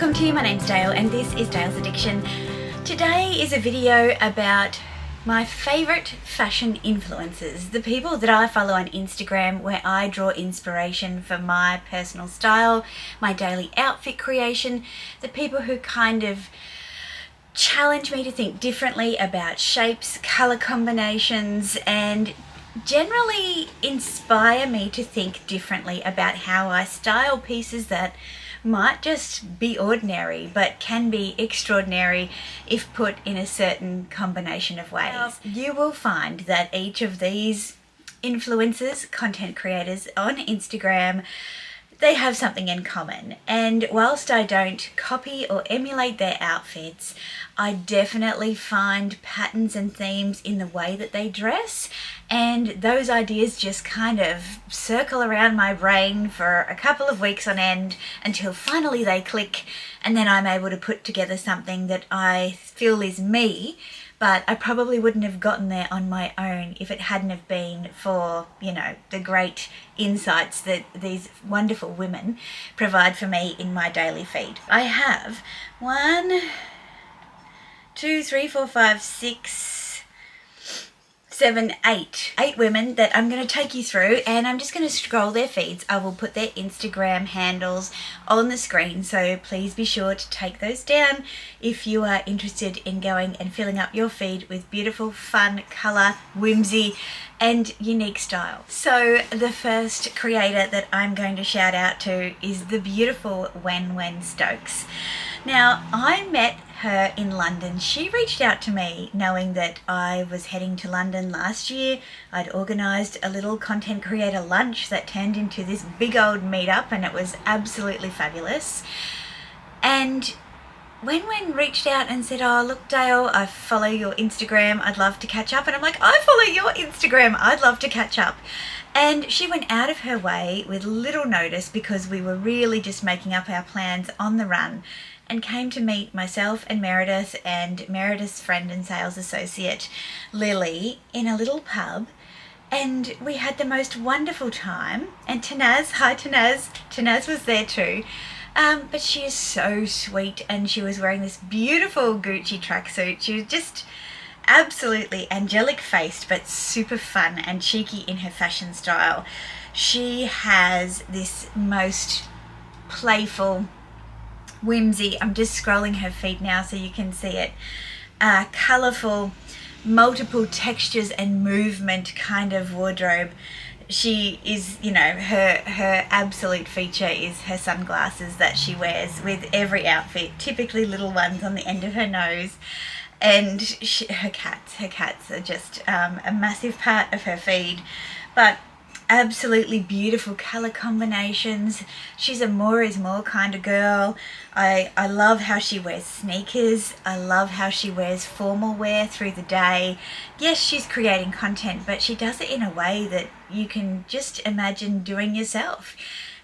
welcome to you. My name's Dale and this is Dale's Addiction. Today is a video about my favourite fashion influencers, the people that I follow on Instagram where I draw inspiration for my personal style, my daily outfit creation, the people who kind of challenge me to think differently about shapes, colour combinations, and generally inspire me to think differently about how I style pieces that might just be ordinary but can be extraordinary if put in a certain combination of ways. Now, you will find that each of these influencers, content creators on Instagram, they have something in common, and whilst I don't copy or emulate their outfits, I definitely find patterns and themes in the way that they dress, and those ideas just kind of circle around my brain for a couple of weeks on end until finally they click, and then I'm able to put together something that I feel is me. But I probably wouldn't have gotten there on my own if it hadn't have been for, you know, the great insights that these wonderful women provide for me in my daily feed. I have 1, 2, 3, 4, 5, 6, 7, 8 women that I'm going to take you through, and I'm just going to scroll their feeds. I will put their Instagram handles on the screen, so please be sure to take those down if you are interested in going and filling up your feed with beautiful, fun, colour, whimsy and unique style. So the first creator that I'm going to shout out to is the beautiful Wendy Stokes. Now, I met her in London. She reached out to me knowing that I was heading to London last year. I'd organised a little content creator lunch that turned into this big old meetup, and it was absolutely fabulous. And when reached out and said, "Oh, look, Dale, I follow your Instagram. I'd love to catch up." And I'm like, "I follow your Instagram. I'd love to catch up." And she went out of her way with little notice, because we were really just making up our plans on the run, and came to meet myself and Meredith's friend and sales associate, Lily, in a little pub. And we had the most wonderful time. And Tanaz, hi Tanaz, Tanaz was there too. But she is so sweet, and she was wearing this beautiful Gucci tracksuit. She was just absolutely angelic faced, but super fun and cheeky in her fashion style. She has this most playful whimsy, I'm just scrolling her feed now so you can see it, colourful, multiple textures and movement kind of wardrobe. She is, you know, her absolute feature is her sunglasses that she wears with every outfit, typically little ones on the end of her nose. And her cats are just a massive part of her feed, but absolutely beautiful colour combinations. She's a more is more kind of girl. I love how she wears sneakers. I love how she wears formal wear through the day. Yes, she's creating content, but she does it in a way that you can just imagine doing yourself.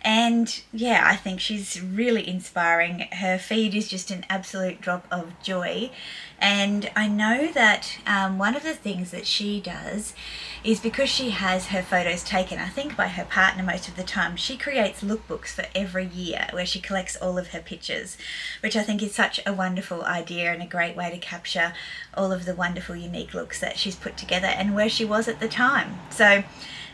And yeah, I think she's really inspiring. Her feed is just an absolute drop of joy. And I know that one of the things that she does is, because she has her photos taken, I think by her partner most of the time, she creates lookbooks for every year where she collects all of her pictures, which I think is such a wonderful idea and a great way to capture all of the wonderful unique looks that she's put together and where she was at the time. So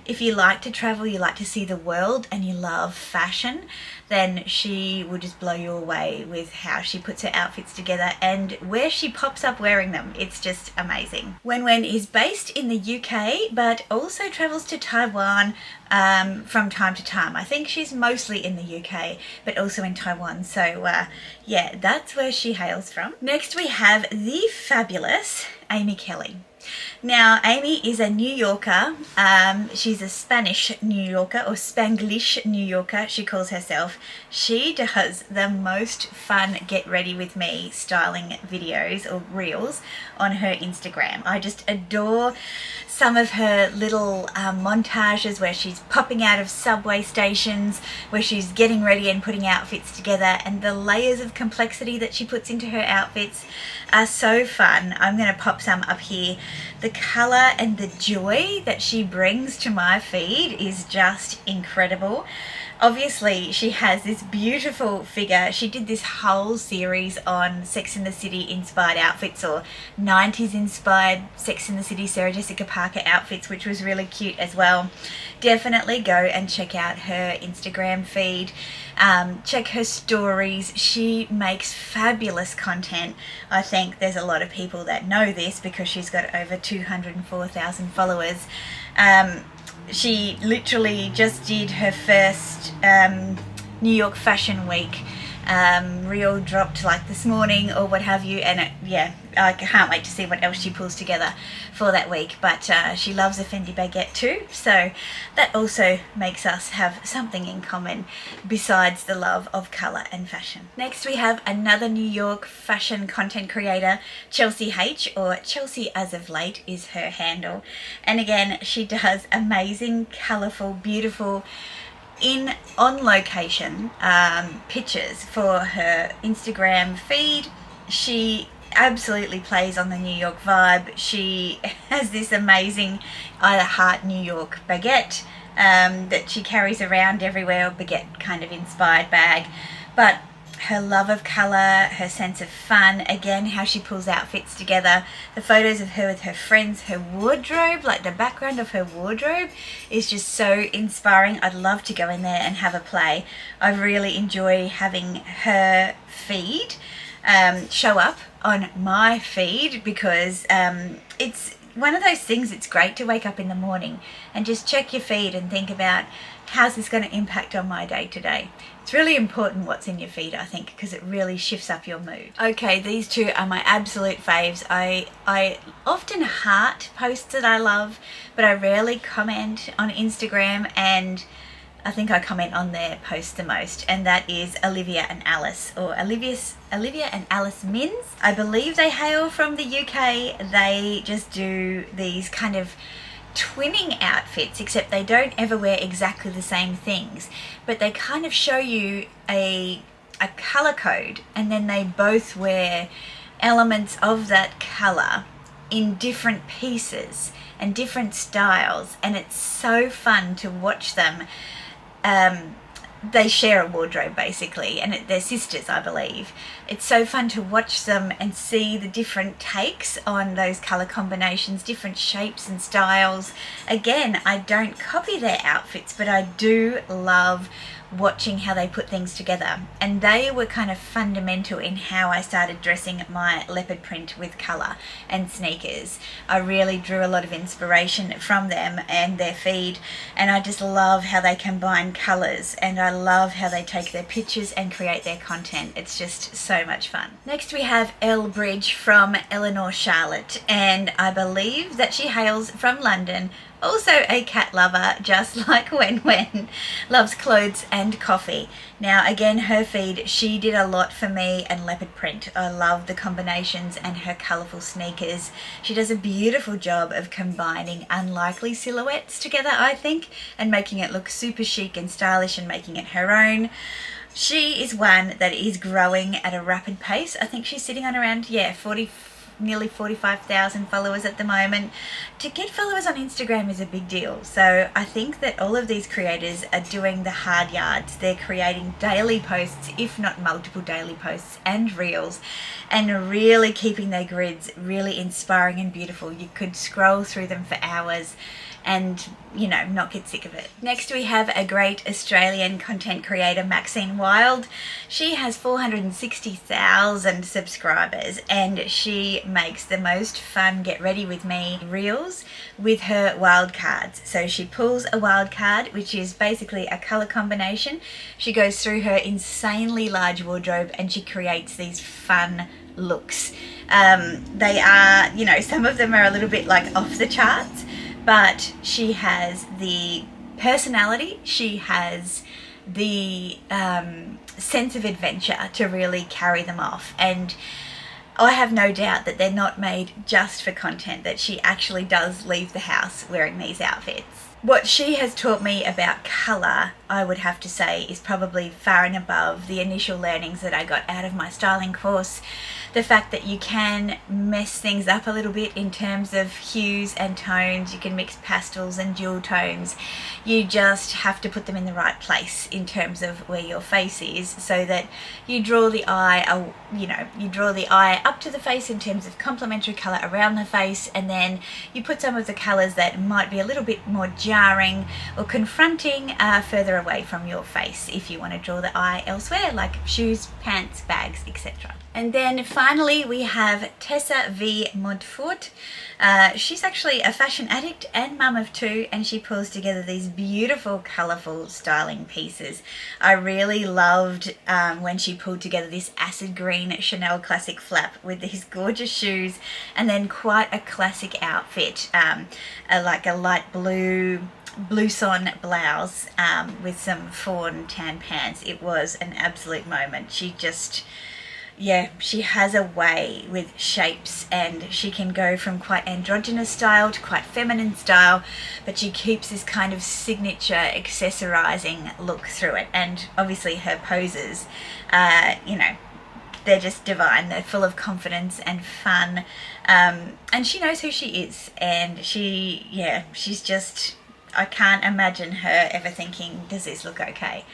if you like to travel, you like to see the world, and you love fashion, then she will just blow you away with how she puts her outfits together and where she pops up wearing them. It's just amazing. Wendy is based in the UK, but also travels to Taiwan from time to time. I think she's mostly in the UK, but also in Taiwan. So yeah, that's where she hails from. Next we have the fabulous Amy Kelly. Now, Amy is a New Yorker. She's a Spanish New Yorker, or Spanglish New Yorker, she calls herself. She does the most fun get ready with me styling videos or reels on her Instagram. I just adore some of her little montages where she's popping out of subway stations, where she's getting ready and putting outfits together, and the layers of complexity that she puts into her outfits are so fun. I'm going to pop some up here. The colour and the joy that she brings to my feed is just incredible. obviously she has this beautiful figure. She did this whole series on Sex and the City inspired outfits, or 90s inspired Sex and the City Sarah Jessica Parker outfits, which was really cute as well. Definitely go and check out her Instagram feed. Check her stories. She makes fabulous content. I think there's a lot of people that know this because she's got over 204,000 followers. She literally just did her first New York Fashion Week reel, dropped like this morning or what have you, and I can't wait to see what else she pulls together for that week. But she loves a Fendi baguette too, so that also makes us have something in common besides the love of colour and fashion. Next we have another New York fashion content creator, Chelsea H, or Chelsea as of late is her handle, and again she does amazing, colourful, beautiful on location pictures for her Instagram feed. She absolutely plays on the New York vibe. She has this amazing I Heart New York baguette that she carries around everywhere, baguette kind of inspired bag, but her love of colour, her sense of fun, again how she pulls outfits together, the photos of her with her friends, her wardrobe, like the background of her wardrobe is just so inspiring. I'd love to go in there and have a play. I really enjoy having her feed show up on my feed because it's one of those things. It's great to wake up in the morning and just check your feed and think about, how's this going to impact on my day to day? It's really important what's in your feed, I think, because it really shifts up your mood. Okay, these two are my absolute faves. I often heart posts that I love, but I rarely comment on Instagram, and I think I comment on their posts the most, and that is Olivia and Alice, or Olivia and Alice Mins. I believe they hail from the UK. They just do these kind of twinning outfits, except they don't ever wear exactly the same things, but they kind of show you a color code, and then they both wear elements of that color in different pieces and different styles, and it's so fun to watch them. They share a wardrobe basically, and they're sisters, I believe. It's so fun to watch them and see the different takes on those colour combinations, different shapes and styles. Again, I don't copy their outfits, but I do love watching how they put things together, and they were kind of fundamental in how I started dressing my leopard print with colour and sneakers. I really drew a lot of inspiration from them and their feed, and I just love how they combine colours, and I love how they take their pictures and create their content. It's just so much fun. Next we have Elbridge from Eleanor Charlotte, and I believe that she hails from London. Also a cat lover, just like Wen, loves clothes and coffee. Now again, her feed, she did a lot for me and leopard print. I love the combinations and her colourful sneakers. She does a beautiful job of combining unlikely silhouettes together, I think, and making it look super chic and stylish and making it her own. She is one that is growing at a rapid pace. I think she's sitting on around, nearly 45,000 followers at the moment. To get followers on Instagram is a big deal, so I think that all of these creators are doing the hard yards. They're creating daily posts, if not multiple daily posts and reels, and really keeping their grids really inspiring and beautiful. You could scroll through them for hours and, you know, not get sick of it. Next we have a great Australian content creator, Maxine Wild. She has 460,000 subscribers, and she makes the most fun get ready with me reels with her wild cards. So she pulls a wild card, which is basically a color combination. She goes through her insanely large wardrobe and she creates these fun looks. They are, you know, some of them are a little bit like off the charts, but she has the personality, she has the sense of adventure to really carry them off, and I have no doubt that they're not made just for content, that she actually does leave the house wearing these outfits. What she has taught me about colour, I would have to say, is probably far and above the initial learnings that I got out of my styling course. the fact that you can mess things up a little bit in terms of hues and tones. You can mix pastels and dual tones. You just have to put them in the right place in terms of where your face is, so that you draw the eye, you draw the eye up to the face in terms of complementary colour around the face, and then you put some of the colours that might be a little bit more jarring or confronting further away from your face if you want to draw the eye elsewhere, like shoes, pants, bags, etc. And then finally we have Tessa V Mod. She's actually a fashion addict and mum of two, and she pulls together these beautiful colourful styling pieces. I really loved when she pulled together this acid green Chanel classic flap with these gorgeous shoes, and then quite a classic outfit, like a light blue blouson blouse with some fawn tan pants. It was an absolute moment. She has a way with shapes, and she can go from quite androgynous style to quite feminine style, but she keeps this kind of signature accessorizing look through it. And obviously her poses, they're just divine. They're full of confidence and fun, and she knows who she is, and she's just, I can't imagine her ever thinking, does this look okay?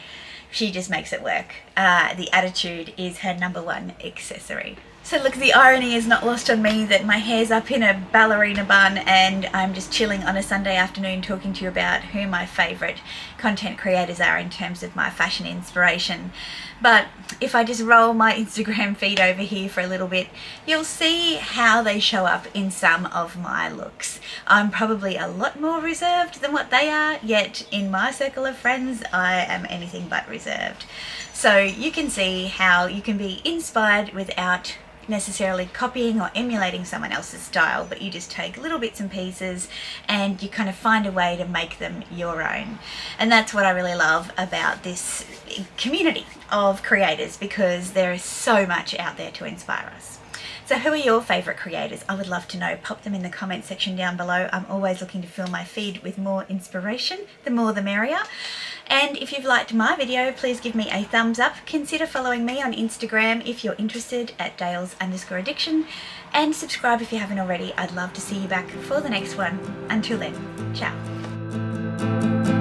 She just makes it work. The attitude is her #1 accessory. So look, the irony is not lost on me that my hair's up in a ballerina bun and I'm just chilling on a Sunday afternoon talking to you about who my favourite content creators are in terms of my fashion inspiration. But if I just roll my Instagram feed over here for a little bit, you'll see how they show up in some of my looks. I'm probably a lot more reserved than what they are, yet in my circle of friends I am anything but reserved. So you can see how you can be inspired without necessarily copying or emulating someone else's style, but you just take little bits and pieces and you kind of find a way to make them your own. And that's what I really love about this community of creators, because there is so much out there to inspire us. So who are your favourite creators? I would love to know. Pop them in the comment section down below. I'm always looking to fill my feed with more inspiration. The more the merrier. And if you've liked my video, please give me a thumbs up. Consider following me on Instagram if you're interested at Dales_addiction. And subscribe if you haven't already. I'd love to see you back for the next one. Until then, ciao.